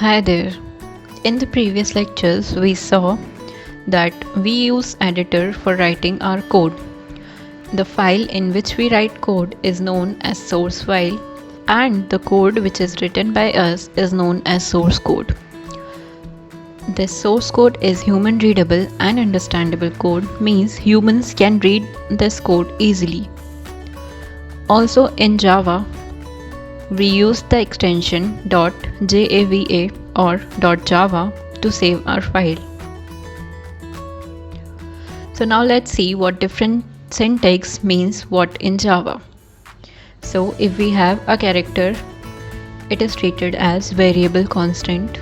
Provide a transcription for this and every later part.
Hi there. In the previous lectures, we saw that we use editor for writing our code. The file in which we write code is known as source file, and the code which is written by us is known as source code. This source code is human readable and understandable code, means humans can read this code easily. Also in Java, we use the extension .java or .java to save our file. So now let's see what different syntax means what in Java. So if we have a character, it is treated as variable constant.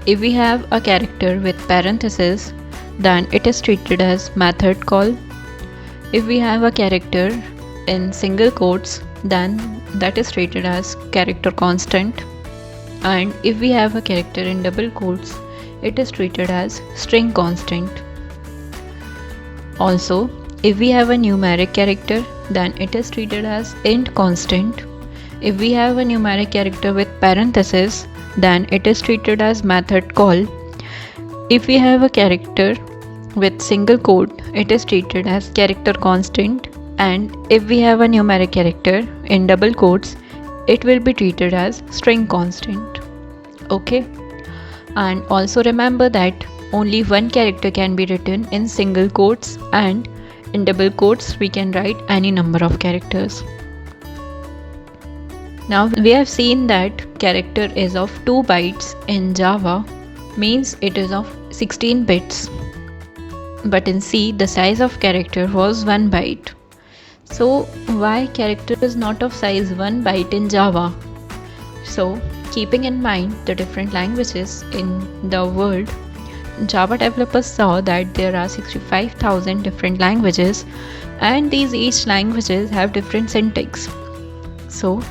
If we have a character with parentheses, then it is treated as method call. If we have a character in single quotes, then that is treated as character constant. And if we have a character in double quotes, it is treated as string constant. Also, if we have a numeric character, then it is treated as int constant. If we have a numeric character with parentheses, then it is treated as method call. If we have a character with single quote, it is treated as character constant. And if we have a numeric character in double quotes, it will be treated as string constant. Okay, and also remember that only one character can be written in single quotes, and in double quotes we can write any number of characters. Now we have seen that character is of 2 bytes in Java, means it is of 16 bits. But in C, the size of character was 1 byte. So why character is not of size 1 byte in Java? So keeping in mind the different languages in the world, Java developers saw that there are 65,000 different languages, and these each languages have different syntax. So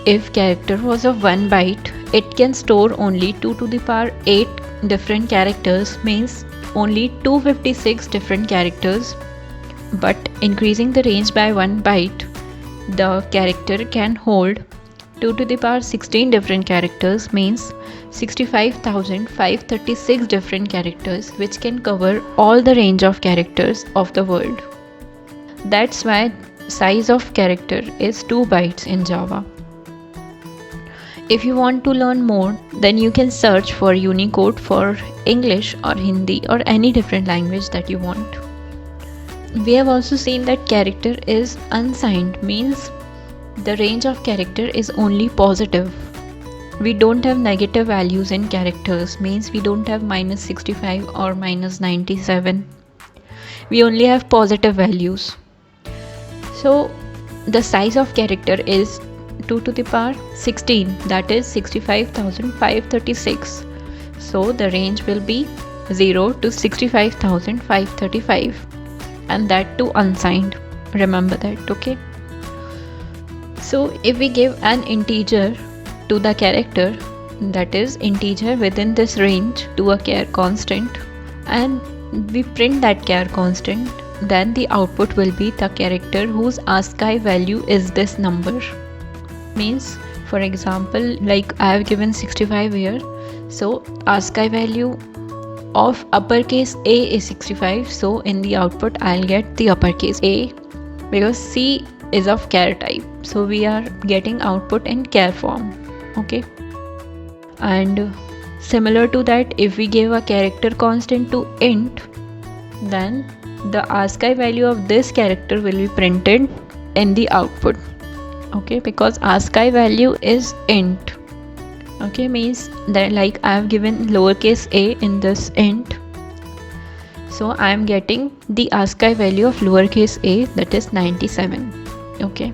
if character was of 1 byte, it can store only 2 to the power 8 different characters, means only 256 different characters. But increasing the range by 1 byte, the character can hold 2 to the power 16 different characters, means 65,536 different characters, which can cover all the range of characters of the world. That's why size of character is 2 bytes in Java. If you want to learn more, then you can search for Unicode for English or Hindi or any different language that you want. We have also seen that character is unsigned, means the range of character is only positive. We don't have negative values in characters, means we don't have -65 or -97. We only have positive values. So the size of character is 2 to the power 16, that is 65,536. So the range will be 0 to 65,535, and that too unsigned. Remember that, okay? So if we give an integer to the character, that is integer within this range, to a char constant, and we print that char constant, then the output will be the character whose ASCII value is this number. Means, for example, like I have given 65 here, so ASCII value of uppercase A is 65, so in the output I'll get the uppercase A, because C is of char type, so we are getting output in char form. Okay, and similar to that, if we give a character constant to int, then the ASCII value of this character will be printed in the output. Okay, because ASCII value is int. Okay, means that like I have given lowercase a in this int, so I am getting the ASCII value of lowercase a, that is 97. Okay.